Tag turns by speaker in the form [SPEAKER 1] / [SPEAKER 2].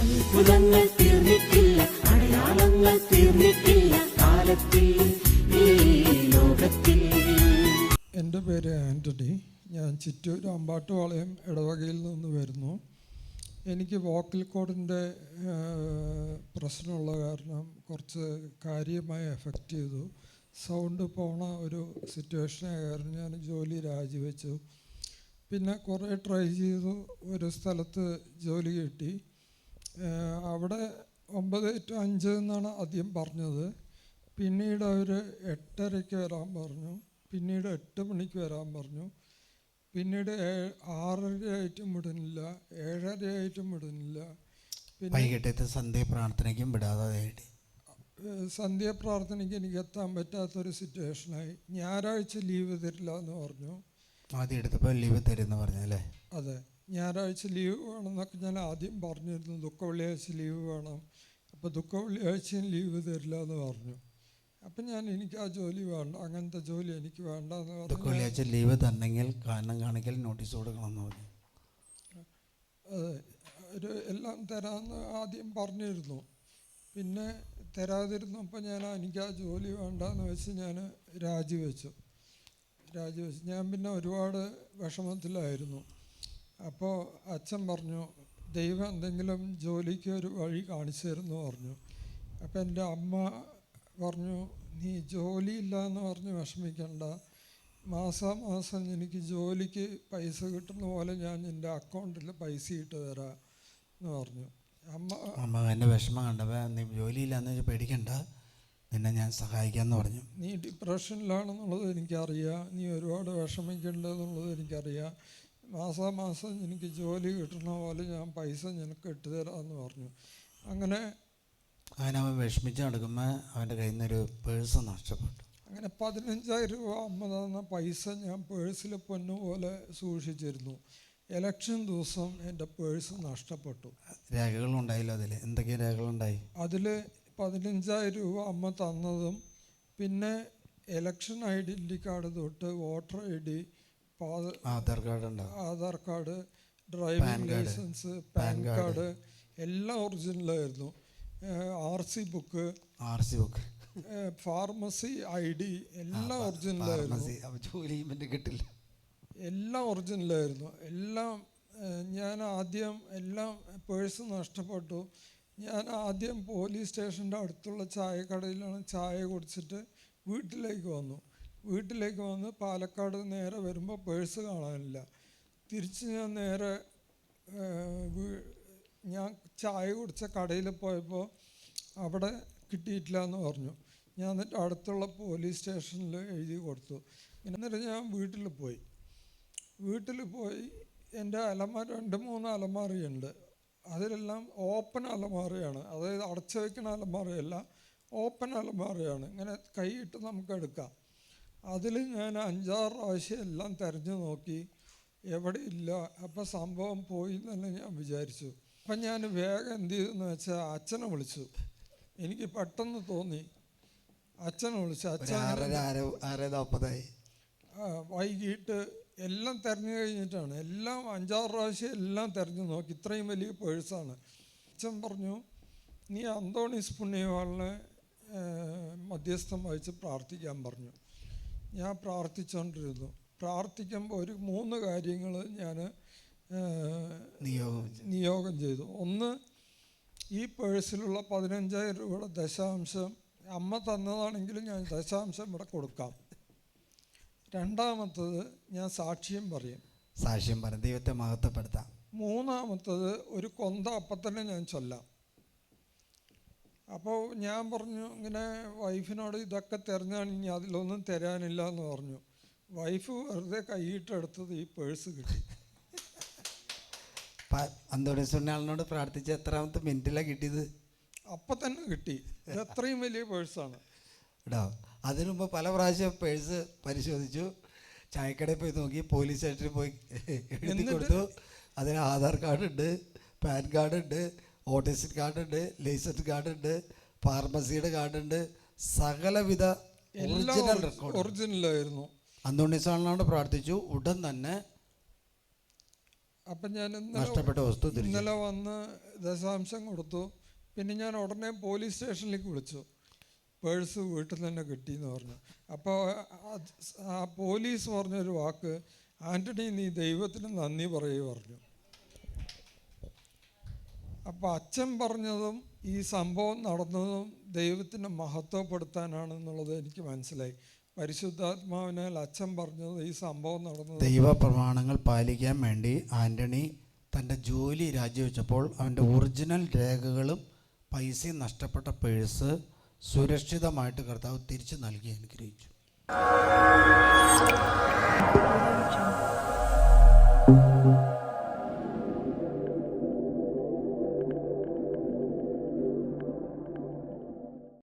[SPEAKER 1] അത്ഭുതങ്ങൾ തീർന്നിട്ടില്ല, അടയാളങ്ങൾ തീർന്നിട്ടില്ല കാലത്തിൽ ഈ ലോകത്തിൽ.
[SPEAKER 2] എൻ്റെ പേര് ആൻ്റണി. ഞാൻ ചിറ്റൂർ അമ്പാട്ടുപാളയം ഇടവകയിൽ നിന്ന് വരുന്നു. എനിക്ക് വോക്കൽ കോഡിൻ്റെ പ്രശ്നമുള്ള കാരണം കുറച്ച് കാര്യമായി എഫക്റ്റ് ചെയ്തു. സൗണ്ട് പോണ ഒരു സിറ്റുവേഷനായ കാരണം ഞാൻ ജോലി രാജിവെച്ചു. പിന്നെ കുറേ ട്രൈ ചെയ്തു. ഒരു സ്ഥലത്ത് ജോലി കിട്ടി. അവിടെ 9 to 5 എന്നാണ് ആദ്യം പറഞ്ഞത്. പിന്നീട് അവർ 8:30 വരാൻ പറഞ്ഞു. പിന്നീട് 8 മണിക്ക് വരാൻ പറഞ്ഞു. പിന്നീട് 6:30 വിടുന്നില്ല, 7:30 വിടുന്നില്ല. പിന്നെ
[SPEAKER 3] വൈകിട്ടത്തെ സന്ധ്യാപ്രാർത്ഥനയ്ക്കും വിടാതെ
[SPEAKER 2] സന്ധ്യാപ്രാർത്ഥനയ്ക്ക് എനിക്ക് എത്താൻ പറ്റാത്തൊരു സിറ്റുവേഷനായി. ഞായറാഴ്ച ലീവ് തരില്ല എന്ന് പറഞ്ഞു.
[SPEAKER 3] ആദ്യം എടുത്തപ്പോൾ ലീവ് തരുമെന്ന് പറഞ്ഞല്ലേ?
[SPEAKER 2] അതെ, ഞായറാഴ്ച ലീവ് വേണമെന്നൊക്കെ ഞാൻ ആദ്യം പറഞ്ഞിരുന്നു. ദുഃഖ വെള്ളിയാഴ്ച ലീവ് വേണം. അപ്പോൾ ദുഃഖ വെള്ളിയാഴ്ചയും ലീവ് തരില്ല എന്ന് പറഞ്ഞു. അപ്പം എനിക്ക് ആ ജോലി വേണ്ട, അങ്ങനത്തെ ജോലി എനിക്ക് വേണ്ട എന്ന് പറഞ്ഞു.
[SPEAKER 3] വെള്ളിയാഴ്ച ലീവ് തന്നെങ്കിൽ കാരണം കാണിക്കൽ നോട്ടീസ് കൊടുക്കണമെന്ന് പറഞ്ഞു.
[SPEAKER 2] അതെ, എല്ലാം തരാമെന്ന് ആദ്യം പറഞ്ഞിരുന്നു. പിന്നെ തരാതിരുന്നപ്പോൾ എനിക്ക് ആ ജോലി വേണ്ടെന്ന് വെച്ച് ഞാൻ രാജിവെച്ചു. ഞാൻ പിന്നെ ഒരുപാട് വിഷമത്തിലായിരുന്നു. അപ്പോൾ അച്ഛൻ പറഞ്ഞു, ദൈവം എന്തെങ്കിലും ജോലിക്ക് ഒരു വഴി കാണിച്ചു തരുമെന്ന് പറഞ്ഞു. അപ്പോൾ എൻ്റെ അമ്മ പറഞ്ഞു, നീ ജോലിയില്ല എന്ന് പറഞ്ഞ് വിഷമിക്കണ്ട, മാസം എനിക്ക് ജോലിക്ക് പൈസ കിട്ടുന്ന പോലെ ഞാൻ എൻ്റെ അക്കൗണ്ടിൽ പൈസ ഇട്ട് തരാം എന്ന് പറഞ്ഞു.
[SPEAKER 3] അമ്മ എൻ്റെ വിഷമം കണ്ടപ്പോൾ നീ ജോലിയില്ലാന്ന് പേടിക്കണ്ട, നിന്നെ ഞാൻ സഹായിക്കാമെന്ന് പറഞ്ഞു.
[SPEAKER 2] നീ ഡിപ്രഷനിലാണെന്നുള്ളത് എനിക്കറിയാം, നീ ഒരുപാട് വിഷമിക്കേണ്ടതെന്നുള്ളത് എനിക്കറിയാം, മാസം എനിക്ക് ജോലി കിട്ടുന്ന പോലെ ഞാൻ പൈസ നിനക്ക് ഇട്ട് തരാമെന്ന് പറഞ്ഞു. അങ്ങനെ
[SPEAKER 3] അവൻ വിഷമിച്ച് നടക്കുമ്പോൾ അവൻ്റെ കയ്യിൽ നിന്നൊരു പേഴ്സ് നഷ്ടപ്പെട്ടു.
[SPEAKER 2] അങ്ങനെ 15,000 രൂപ അമ്മ തന്ന പൈസ ഞാൻ പേഴ്സിൽ പൊന്നുപോലെ സൂക്ഷിച്ചിരുന്നു. ഇലക്ഷൻ ദിവസം എൻ്റെ പേഴ്സ് നഷ്ടപ്പെട്ടു.
[SPEAKER 3] രേഖകളുണ്ടായില്ല അതിൽ? എന്തൊക്കെ രേഖകളുണ്ടായി?
[SPEAKER 2] അതിൽ 15,000 രൂപ അമ്മ തന്നതും പിന്നെ ഇലക്ഷൻ ഐഡൻറ്റി കാർഡ് തൊട്ട് voter ID, Aadhaar card, driving licence, PAN card എല്ലാം ഒറിജിനലായിരുന്നു. RC ബുക്ക്, ഫാർമസി ID എല്ലാം ഒറിജിനലായിരുന്നു.
[SPEAKER 3] കിട്ടില്ല,
[SPEAKER 2] എല്ലാം ഒറിജിനലായിരുന്നു. ഞാൻ ആദ്യം പേഴ്സ് നഷ്ടപ്പെട്ടു. ഞാൻ ആദ്യം പോലീസ് സ്റ്റേഷൻ്റെ അടുത്തുള്ള ചായക്കടയിലാണ് ചായ കുടിച്ചിട്ട് വീട്ടിലേക്ക് വന്ന് പാലക്കാട് നേരെ വരുമ്പോൾ പേഴ്സ് കാണാനില്ല. തിരിച്ച് ഞാൻ നേരെ ഞാൻ ചായ കുടിച്ച കടയിൽ പോയപ്പോൾ അവിടെ കിട്ടിയിട്ടില്ല എന്ന് പറഞ്ഞു. ഞാൻ എന്നിട്ട് അടുത്തുള്ള പോലീസ് സ്റ്റേഷനിൽ എഴുതി കൊടുത്തു. എന്നിട്ട് ഞാൻ വീട്ടിൽ പോയി എൻ്റെ 2-3 അലമാരയുണ്ട്. അതിലെല്ലാം ഓപ്പൺ അലമാരയാണ്, അതായത് അടച്ചു വയ്ക്കുന്ന അലമാരയല്ല, ഓപ്പൺ അലമാരയാണ്. ഇങ്ങനെ കൈയിട്ട് നമുക്ക് എടുക്കാം. അതിൽ ഞാൻ 5-6 പ്രാവശ്യം എല്ലാം തിരഞ്ഞു നോക്കി, എവിടെ ഇല്ല. അപ്പോൾ സംഭവം പോയി എന്നല്ല ഞാൻ വിചാരിച്ചു. അപ്പം ഞാൻ വേഗം എന്ത് ചെയ്തെന്ന് വെച്ചാൽ അച്ഛനെ വിളിച്ചു. എനിക്ക് പെട്ടെന്ന് തോന്നി, അച്ഛനെ വിളിച്ചു. വൈകിട്ട് എല്ലാം തിരഞ്ഞു കഴിഞ്ഞിട്ടാണ്, എല്ലാം 5-6 പ്രാവശ്യം എല്ലാം തിരഞ്ഞു നോക്കി. ഇത്രയും വലിയ പേഴ്സാണ്. അച്ഛൻ പറഞ്ഞു, നീ അന്തോണീസ് പുണ്യവാളിനെ മധ്യസ്ഥം വഹിച്ച് പ്രാർത്ഥിക്കാൻ പറഞ്ഞു. ഞാൻ പ്രാർത്ഥിച്ചുകൊണ്ടിരുന്നു. പ്രാർത്ഥിക്കുമ്പോൾ ഒരു 3 കാര്യങ്ങൾ ഞാൻ നിയോഗം ചെയ്തു. ഒന്ന്, ഈ പേഴ്സിലുള്ള 15,000 രൂപയുടെ ദശാംശം അമ്മ തന്നതാണെങ്കിലും ഞാൻ ദശാംശം ഇവിടെ കൊടുക്കാം. രണ്ടാമത്തത്, ഞാൻ സാക്ഷ്യം പറയും,
[SPEAKER 3] ദൈവത്തെ മഹത്വപ്പെടുത്താം.
[SPEAKER 2] മൂന്നാമത്തത്, ഒരു കൊന്ത അപ്പം തന്നെ ഞാൻ ചൊല്ലാം. അപ്പോൾ ഞാൻ പറഞ്ഞു, ഇങ്ങനെ വൈഫിനോട് ഇതൊക്കെ തിരഞ്ഞാണ്, ഇനി അതിലൊന്നും തരാനില്ല എന്ന് പറഞ്ഞു. വൈഫ് വെറുതെ കൈയിട്ടെടുത്തത് ഈ പേഴ്സ് കിട്ടി.
[SPEAKER 3] അന്തോണീസ് പ്രാർത്ഥിച്ച എത്രാമത്തെ മിനിറ്റിലാണ് കിട്ടിയത്?
[SPEAKER 2] അപ്പം തന്നെ കിട്ടി. ഇതത്രയും വലിയ പേഴ്സാണ്
[SPEAKER 3] കേട്ടോ. അതിനു മുമ്പ് പല പ്രാവശ്യം പേഴ്സ് പരിശോധിച്ചു, ചായക്കടയിൽ പോയി നോക്കി, പോലീസ് സ്റ്റേഷനിൽ പോയി എഴുതി കൊടുത്തു. അതിന് ആധാർ കാർഡ് ഉണ്ട്, പാൻ കാർഡ് ഉണ്ട്, ഓട്ടിസിക് കാർഡ് ഉണ്ട്, ലൈസൻസ് കാർഡ് ഉണ്ട്, ഫാർമസിയുടെ കാർഡ് ഉണ്ട്, സകലവിധ
[SPEAKER 2] ഒറിജിനലായിരുന്നു.
[SPEAKER 3] അന്തോണീസ് പ്രാർത്ഥിച്ചു. ഉടൻ തന്നെ
[SPEAKER 2] അപ്പം ഞാൻ
[SPEAKER 3] നഷ്ടപ്പെട്ട വസ്തു
[SPEAKER 2] ഇന്നലെ വന്ന് ദശാംശം കൊടുത്തു. പിന്നെ ഞാൻ ഉടനെ പോലീസ് സ്റ്റേഷനിലേക്ക് വിളിച്ചു. പേഴ്സ് വീട്ടിൽ തന്നെ കിട്ടിയെന്ന് പറഞ്ഞു. അപ്പോൾ ആ പോലീസ് പറഞ്ഞൊരു വാക്ക്, ആൻ്റണി നീ ദൈവത്തിന് നന്ദി പറയുക പറഞ്ഞു. അപ്പോൾ അച്ഛൻ പറഞ്ഞതും ഈ സംഭവം നടന്നതും ദൈവത്തിനെ മഹത്വപ്പെടുത്താനാണെന്നുള്ളത് എനിക്ക് മനസ്സിലായി. പരിശുദ്ധാത്മാവിനാൽ അച്ഛൻ പറഞ്ഞത് ഈ സംഭവം നടന്നത്
[SPEAKER 3] ദൈവ പ്രമാണങ്ങൾ പാലിക്കാൻ വേണ്ടി ആൻ്റണി തൻ്റെ ജോലി രാജിവെച്ചപ്പോൾ അവൻ്റെ ഒറിജിനൽ രേഖകളും പൈസയും നഷ്ടപ്പെട്ട പേഴ്സ് സുരക്ഷിതമായിട്ട് കർത്താവ് തിരിച്ചു നൽകി അനുഗ്രഹിച്ചു.